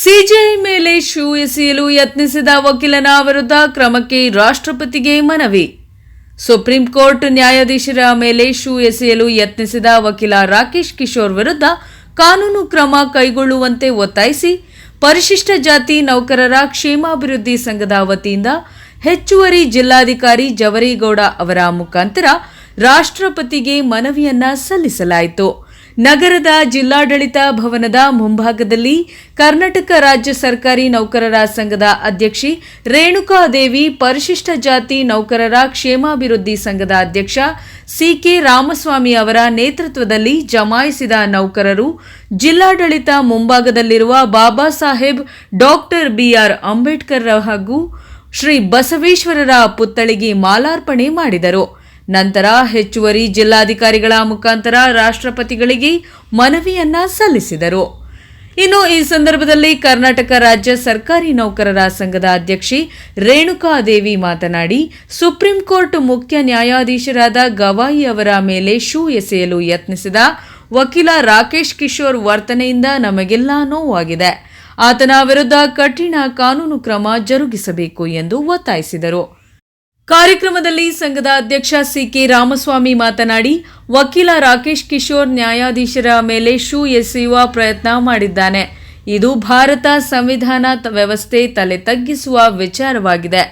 CJI ಮೇಲೆ shoe ಎಸೆಯಲು ಯತ್ನಿಸಿದ ವಕೀಲನ ವಿರುದ್ಧ ಕ್ರಮಕ್ಕೆ ರಾಷ್ಟ್ರಪತಿಗೆ ಮನವಿ. ಸುಪ್ರೀಂ ಕೋರ್ಟ್ ನ್ಯಾಯಾಧೀಶರ ಮೇಲೆ ಶೂ ಎಸೆಯಲು ಯತ್ನಿಸಿದ ವಕೀಲ ರಾಕೇಶ್ ಕಿಶೋರ್ ವಿರುದ್ಧ ಕಾನೂನು ಕ್ರಮ ಕೈಗೊಳ್ಳುವಂತೆ ಒತ್ತಾಯಿಸಿ ಪರಿಶಿಷ್ಟ ಜಾತಿ ನೌಕರರ ಕ್ಷೇಮಾಭಿವೃದ್ಧಿ ಸಂಘದ ವತಿಯಿಂದ ಹೆಚ್ಚುವರಿ ಜಿಲ್ಲಾಧಿಕಾರಿ ಜವರೇಗೌಡ ಅವರ ಮುಖಾಂತರ ರಾಷ್ಟ್ರಪತಿಗೆ ಮನವಿಯನ್ನ ಸಲ್ಲಿಸಲಾಯಿತು. ನಗರದ ಜಿಲ್ಲಾಡಳಿತ ಭವನದ ಮುಂಭಾಗದಲ್ಲಿ ಕರ್ನಾಟಕ ರಾಜ್ಯ ಸರ್ಕಾರಿ ನೌಕರರ ಸಂಘದ ಅಧ್ಯಕ್ಷೆ ರೇಣುಕಾದೇವಿ, ಪರಿಶಿಷ್ಟ ಜಾತಿ ನೌಕರರ ಕ್ಷೇಮಾಭಿವೃದ್ಧಿ ಸಂಘದ ಅಧ್ಯಕ್ಷ ಸಿಕೆ ರಾಮಸ್ವಾಮಿ ಅವರ ನೇತೃತ್ವದಲ್ಲಿ ಜಮಾಯಿಸಿದ ನೌಕರರು ಜಿಲ್ಲಾಡಳಿತ ಮುಂಭಾಗದಲ್ಲಿರುವ ಬಾಬಾ ಸಾಹೇಬ್ ಡಾಕ್ಟರ್ ಬಿಆರ್ ಅಂಬೇಡ್ಕರ್ ಹಾಗೂ ಶ್ರೀ ಬಸವೇಶ್ವರರ ಪುತ್ಥಳಿಗೆ ಮಾಲಾರ್ಪಣೆ ಮಾಡಿದರು. ನಂತರ ಹೆಚ್ಚುವರಿ ಜಿಲ್ಲಾಧಿಕಾರಿಗಳ ಮುಖಾಂತರ ರಾಷ್ಟ್ರಪತಿಗಳಿಗೆ ಮನವಿಯನ್ನ ಸಲ್ಲಿಸಿದರು. ಇನ್ನು ಈ ಸಂದರ್ಭದಲ್ಲಿ ಕರ್ನಾಟಕ ರಾಜ್ಯ ಸರ್ಕಾರಿ ನೌಕರರ ಸಂಘದ ಅಧ್ಯಕ್ಷೆ ರೇಣುಕಾದೇವಿ ಮಾತನಾಡಿ, ಸುಪ್ರೀಂ ಕೋರ್ಟ್ ಮುಖ್ಯ ನ್ಯಾಯಾಧೀಶರಾದ ಗವಾಯಿ ಅವರ ಮೇಲೆ ಶೂ ಎಸೆಯಲು ಯತ್ನಿಸಿದ ವಕೀಲ ರಾಕೇಶ್ ಕಿಶೋರ್ ವರ್ತನೆಯಿಂದ ನಮಗೆಲ್ಲ ನೋವಾಗಿದೆ. ಆತನ ವಿರುದ್ಧ ಕಠಿಣ ಕಾನೂನು ಕ್ರಮ ಜರುಗಿಸಬೇಕು ಎಂದು ಒತ್ತಾಯಿಸಿದರು. ಕಾರ್ಯಕ್ರಮದಲ್ಲಿ ಸಂಘದ ಅಧ್ಯಕ್ಷ ಸಿಕೆ ರಾಮಸ್ವಾಮಿ ಮಾತನಾಡಿ, ವಕೀಲ ರಾಕೇಶ್ ಕಿಶೋರ್ ನ್ಯಾಯಾಧೀಶರ ಮೇಲೆ ಶೂ ಎಸೆಯುವ ಪ್ರಯತ್ನ ಮಾಡಿದ್ದಾನೆ. ಇದು ಭಾರತ ಸಂವಿಧಾನ ವ್ಯವಸ್ಥೆ ತಲೆ ತಗ್ಗಿಸುವ ವಿಚಾರವಾಗಿದೆ.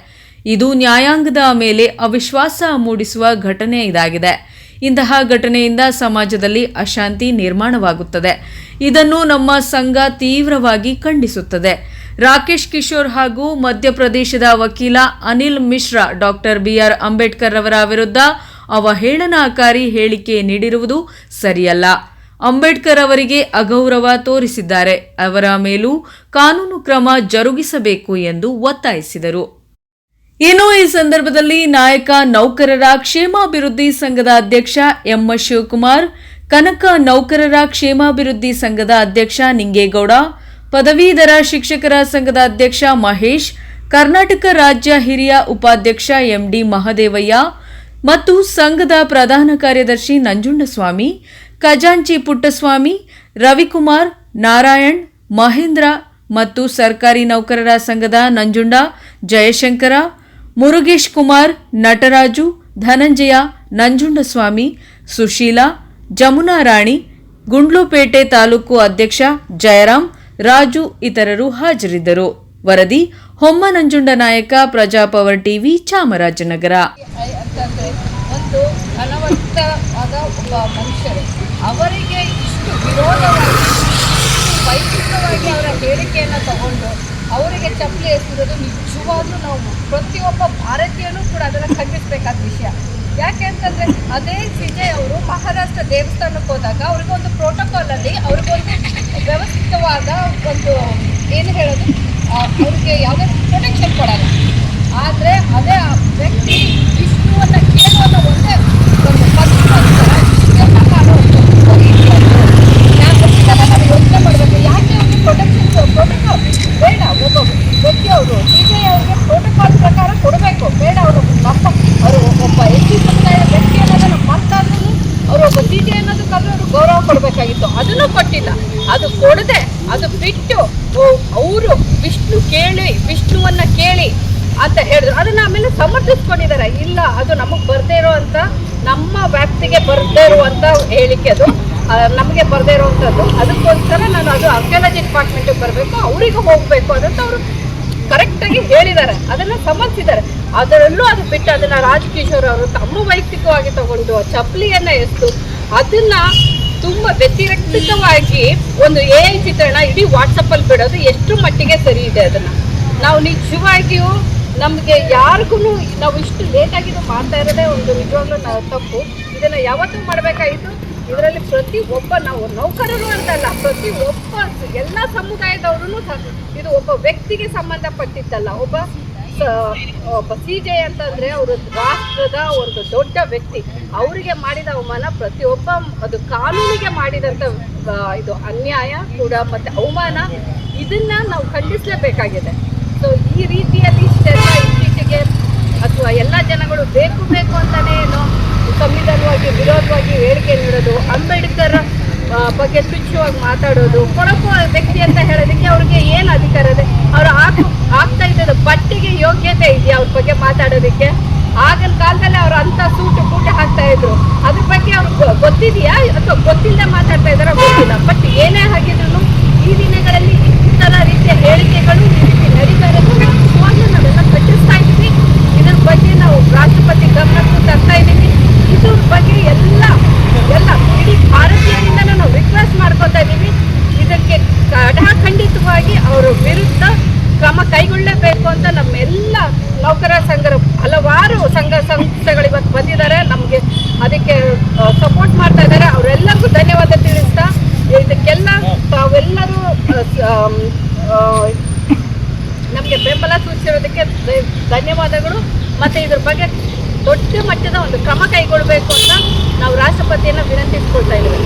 ಇದು ನ್ಯಾಯಾಂಗದ ಮೇಲೆ ಅವಿಶ್ವಾಸ ಮೂಡಿಸುವ ಘಟನೆ ಇದಾಗಿದೆ. ಇಂತಹ ಘಟನೆಯಿಂದ ಸಮಾಜದಲ್ಲಿ ಅಶಾಂತಿ ನಿರ್ಮಾಣವಾಗುತ್ತದೆ. ಇದನ್ನು ನಮ್ಮ ಸಂಘ ತೀವ್ರವಾಗಿ ಖಂಡಿಸುತ್ತದೆ. ರಾಕೇಶ್ ಕಿಶೋರ್ ಹಾಗೂ ಮಧ್ಯಪ್ರದೇಶದ ವಕೀಲ ಅನಿಲ್ ಮಿಶ್ರಾ ಡಾಕ್ಟರ್ ಬಿಆರ್ ಅಂಬೇಡ್ಕರ್ ಅವರ ವಿರುದ್ಧ ಅವಹೇಳನಕಾರಿ ಹೇಳಿಕೆ ನೀಡಿರುವುದು ಸರಿಯಲ್ಲ. ಅಂಬೇಡ್ಕರ್ ಅವರಿಗೆ ಅಗೌರವ ತೋರಿಸಿದ್ದಾರೆ. ಅವರ ಮೇಲೂ ಕಾನೂನು ಕ್ರಮ ಜರುಗಿಸಬೇಕು ಎಂದು ಒತ್ತಾಯಿಸಿದರು. ಇನ್ನು ಈ ಸಂದರ್ಭದಲ್ಲಿ ನಾಯಕ ನೌಕರರ ಕ್ಷೇಮಾಭಿವೃದ್ಧಿ ಸಂಘದ ಅಧ್ಯಕ್ಷ ಎಂ ಶಿವಕುಮಾರ್, ಕನಕ ನೌಕರರ ಕ್ಷೇಮಾಭಿವೃದ್ಧಿ ಸಂಘದ ಅಧ್ಯಕ್ಷ ನಿಂಗೇಗೌಡ, ಪದವೀಧರ ಶಿಕ್ಷಕರ ಸಂಘದ ಅಧ್ಯಕ್ಷ ಮಹೇಶ್, ಕರ್ನಾಟಕ ರಾಜ್ಯ ಹಿರಿಯ ಉಪಾಧ್ಯಕ್ಷ ಎಂಡಿ ಮಹದೇವಯ್ಯ ಮತ್ತು ಸಂಘದ ಪ್ರಧಾನ ಕಾರ್ಯದರ್ಶಿ ನಂಜುಂಡಸ್ವಾಮಿ, ಖಜಾಂಚಿ ಪುಟ್ಟಸ್ವಾಮಿ, ರವಿಕುಮಾರ್, ನಾರಾಯಣ್, ಮಹೇಂದ್ರ ಮತ್ತು ಸರ್ಕಾರಿ ನೌಕರರ ಸಂಘದ ನಂಜುಂಡ, ಜಯಶಂಕರ, ಮುರುಗೇಶ್ ಕುಮಾರ್, ನಟರಾಜು, ಧನಂಜಯ, ನಂಜುಂಡಸ್ವಾಮಿ, ಸುಶೀಲಾ, ಜಮುನಾ ರಾಣಿ, ಗುಂಡ್ಲುಪೇಟೆ ತಾಲೂಕು ಅಧ್ಯಕ್ಷ ಜಯರಾಮ್, ರಾಜು ಇತರರು ಹಾಜರಿದ್ದರು. ವರದಿ ಹೊಮ್ಮ ನಂಜುಂಡ ನಾಯಕ, ಪ್ರಜಾಪವರ್ ಟಿವಿ, ಚಾಮರಾಜನಗರ. ಒಂದು ಅನವರ್ತವಾದ ಒಬ್ಬ ಮನುಷ್ಯರು ಅವರಿಗೆ ಇಷ್ಟು ವಿರೋಧವಾಗಿ ವೈಯಕ್ತಿಕವಾಗಿ ಅವರ ಹೇಳಿಕೆಯನ್ನು ತಗೊಂಡು ಅವರಿಗೆ ಚಪ್ಪಲಿ ಎಸೆದಿರೋದು ನಿಜವಾಗ್ಲೂ ನಾವು ಪ್ರತಿಯೊಬ್ಬ ಭಾರತೀಯನೂ ಕೂಡ ಅದನ್ನು ಖಂಡಿಸಬೇಕಾದ ವಿಷಯ. ಯಾಕೆ ಅಂತಂದರೆ ಅದೇ ಸಿಜೆ ಅವರು ಮಹಾರಾಷ್ಟ್ರ ದೇವಸ್ಥಾನಕ್ಕೆ ಹೋದಾಗ ಅವ್ರಿಗೊಂದು ಪ್ರೋಟೋಕಾಲಲ್ಲಿ ಅವ್ರಿಗೊಂದು ವ್ಯವಸ್ಥಿತವಾದ ಒಂದು ಏನು ಹೇಳೋದು ಅವ್ರಿಗೆ ಯಾವುದೇ ಪ್ರೊಟೆಕ್ಷನ್ ಕೊಡಲ್ಲ. ಆದರೆ ಅದೇ ಆ ವ್ಯಕ್ತಿ ವಿಷ್ಣುವನ್ನು ಕೇಳುವಂಥ ಒಂದೇ ಒಂದು ಪದಕ್ಕೋಸ್ಕರ ಇಷ್ಟೆಲ್ಲ ನಾನು ನಾವು ಯೋಚನೆ ಮಾಡಬೇಕು. ಯಾಕೆ ಅವ್ರಿಗೆ ಪ್ರೋಟೋಕಾಲ್ ಬೇಡ. ಒಬ್ಬ ವ್ಯಕ್ತಿ ಅವರು ಸಿಜೆ ಅವ್ರಿಗೆ ಪ್ರೋಟೋಕಾಲ್ ಪ್ರಕಾರ ಕೊಡಬೇಕು. ಬೇಡ, ಅವರು ಅವರು ಒಬ್ಬ ಎಸ್ಟಿ ಸಮುದಾಯದ ವ್ಯಕ್ತಿ ಅನ್ನೋದನ್ನು ನಮ್ಮ ಮಾತಾಡಿದ್ರು ಅವರು ಒಬ್ಬ ಸಿಜೆ ಅನ್ನೋದಕ್ಕಾದ್ರೂ ಅವರು ಗೌರವ ಕೊಡಬೇಕಾಗಿತ್ತು. ಅದನ್ನು ಕೊಟ್ಟಿಲ್ಲ. ಅದು ಕೊಡದೆ ಅದು ಬಿಟ್ಟು ಅವರು ವಿಷ್ಣುವನ್ನ ಕೇಳಿ ಅಂತ ಹೇಳಿದ್ರು. ಅದನ್ನ ಆಮೇಲೆ ಸಮರ್ಥಿಸ್ಕೊಂಡಿದ್ದಾರೆ. ಇಲ್ಲ, ಅದು ನಮಗೆ ಬರದೇ ಇರೋವಂಥ, ನಮ್ಮ ವ್ಯಾಪ್ತಿಗೆ ಬರದೇ ಇರುವಂಥ ಹೇಳಿಕೆ, ಅದು ನಮಗೆ ಬರದೇ ಇರುವಂಥದ್ದು. ಅದಕ್ಕೋಸ್ಕರ ನಾನು ಅದು ಆರ್ಕಿಯಾಲಜಿ ಡಿಪಾರ್ಟ್ಮೆಂಟಿಗೆ ಬರಬೇಕು, ಅವರಿಗೆ ಹೋಗಬೇಕು ಅದಂತ ಅವರು ಕರೆಕ್ಟಾಗಿ ಹೇಳಿದ್ದಾರೆ. ಅದನ್ನು ಸಮರ್ಥಿಸಿದ್ದಾರೆ. ಅದರಲ್ಲೂ ಅದು ಬಿಟ್ಟು ಅದನ್ನು ರಾಜಕಿಶೋರ್ ಅವರು ತಮ್ಮ ವೈಯಕ್ತಿಕವಾಗಿ ತಗೊಂಡು ಚಪ್ಪಲಿಯನ್ನು ಎಸ್ತು ಅದನ್ನು ತುಂಬ ವ್ಯತಿರಿಕ್ತವಾಗಿ ಒಂದು AI ಚಿತ್ರಣ ಇಡೀ ವಾಟ್ಸಪ್ಪಲ್ಲಿ ಬಿಡೋದು ಎಷ್ಟು ಮಟ್ಟಿಗೆ ಸರಿ ಇದೆ. ಅದನ್ನು ನಾವು ನಿಜವಾಗಿಯೂ ನಮಗೆ ಯಾರಿಗೂ ನಾವು ಇಷ್ಟು ಲೇಟಾಗಿದ್ದು ಮಾಡ್ತಾ ಇರೋದೇ ಒಂದು ನಿಜವಾಗ್ಲೂ ನಾವು ತಪ್ಪು. ಇದನ್ನು ಯಾವತ್ತೂ ಮಾಡಬೇಕಾಗಿತ್ತು. ಇದರಲ್ಲಿ ಪ್ರತಿ ಒಬ್ಬ ನಾವು ನೌಕರರು ಅಂತಲ್ಲ, ಪ್ರತಿ ಒಬ್ಬ ಎಲ್ಲ ಸಮುದಾಯದವರು ಇದು ಒಬ್ಬ ವ್ಯಕ್ತಿಗೆ ಸಂಬಂಧಪಟ್ಟಿದ್ದಲ್ಲ. ಒಬ್ಬ ಸಿಜೆ ಅಂತಂದರೆ ಅವರು ರಾಷ್ಟ್ರದ ಒಂದು ದೊಡ್ಡ ವ್ಯಕ್ತಿ. ಅವರಿಗೆ ಮಾಡಿದ ಅವಮಾನ ಪ್ರತಿಯೊಬ್ಬ ಅದು ಕಾನೂನಿಗೆ ಮಾಡಿದಂಥ ಇದು ಅನ್ಯಾಯ ಕೂಡ ಮತ್ತು ಅವಮಾನ. ಇದನ್ನು ನಾವು ಖಂಡಿಸಲೇಬೇಕಾಗಿದೆ. ಸೊ ಈ ರೀತಿಯಲ್ಲಿ ಇಷ್ಟೆಲ್ಲ ಇತ್ತೀಚೆಗೆ ಅಥವಾ ಎಲ್ಲ ಜನಗಳು ಬೇಕು ಅಂತಲೇ ಏನೋ ಸಂವಿಧಾನವಾಗಿ ವಿರೋಧವಾಗಿ ಹೇಳಿಕೆ ನೀಡೋದು, ಅಂಬೇಡ್ಕರ್ ಬಗ್ಗೆ ತುಚ್ಛವಾಗಿ ಮಾತಾಡೋದು, ಕೊಡಕೋ ವ್ಯಕ್ತಿ ಅಂತ ಹೇಳೋದಕ್ಕೆ ಅವ್ರಿಗೆ ಏನು ಮಾಡೋದಕ್ಕೆ. ಆಗಿನ ಕಾಲದಲ್ಲಿ ಅವ್ರು ಅಂತ ಸೂಟು ಬೂಟು ಹಾಕ್ತಾ ಇದ್ರು. ಅದ್ರ ಬಗ್ಗೆ ಅವ್ರಿಗೆ ಗೊತ್ತಿದೆಯಾ ಅಥವಾ ಗೊತ್ತಿಲ್ಲದೆ ಮಾತಾಡ್ತಾ ಇದಾರ ಗೊತ್ತಿಲ್ಲ. ಬಟ್ ಏನೇ ಆಗಿದ್ರು ಈ ದಿನಗಳಲ್ಲಿ ಇತರ ರೀತಿಯ ಹೇಳಿಕೆಗಳು ಈ ರೀತಿ ನಡೀತಾ ಇರೋದು ಸುಮಾರು ನಾವೆಲ್ಲ ಖಂಡಿಸ್ತಾ ಇದ್ದೀವಿ. ಇದ್ರ ಬಗ್ಗೆ ನಾವು ರಾಷ್ಟ್ರಪತಿ ಗಮನಕ್ಕೂ ತರ್ತಾ ಇದ್ದೀವಿ. ಇದ್ರ ಬಗ್ಗೆ ಎಲ್ಲ ಇಡೀ ಭಾರತೀಯರಿಂದನೂ ನಾವು ರಿಕ್ವೆಸ್ಟ್ ಮಾಡ್ಕೊತಾ ಇದ್ದೀವಿ. ಇದಕ್ಕೆ ಖಂಡಿತವಾಗಿ ಅವರ ವಿರುದ್ಧ ಕ್ರಮ ಕೈಗೊಳ್ಳಲೇಬೇಕು ಅಂತ ನಮ್ಮೆಲ್ಲ ನೌಕರ ಸಂಘರು ಹಲವಾರು ಸಂಘ ಸಂಸ್ಥೆಗಳು ಇವತ್ತು ಬಂದಿದ್ದಾರೆ, ನಮಗೆ ಅದಕ್ಕೆ ಸಪೋರ್ಟ್ ಮಾಡ್ತಾ ಇದ್ದಾರೆ. ಅವರೆಲ್ಲರಿಗೂ ಧನ್ಯವಾದ ತಿಳಿಸ್ತಾ ಇದಕ್ಕೆಲ್ಲ ತಾವೆಲ್ಲರೂ ನಮಗೆ ಬೆಂಬಲ ಸೂಚಿಸಿರೋದಕ್ಕೆ ಧನ್ಯವಾದಗಳು. ಮತ್ತು ಇದ್ರ ಬಗ್ಗೆ ದೊಡ್ಡ ಮಟ್ಟದ ಒಂದು ಕ್ರಮ ಕೈಗೊಳ್ಳಬೇಕು ಅಂತ ನಾವು ರಾಷ್ಟ್ರಪತಿಯನ್ನು ವಿನಂತಿಸ್ಕೊಳ್ತಾ ಇದ್ದೀವಿ.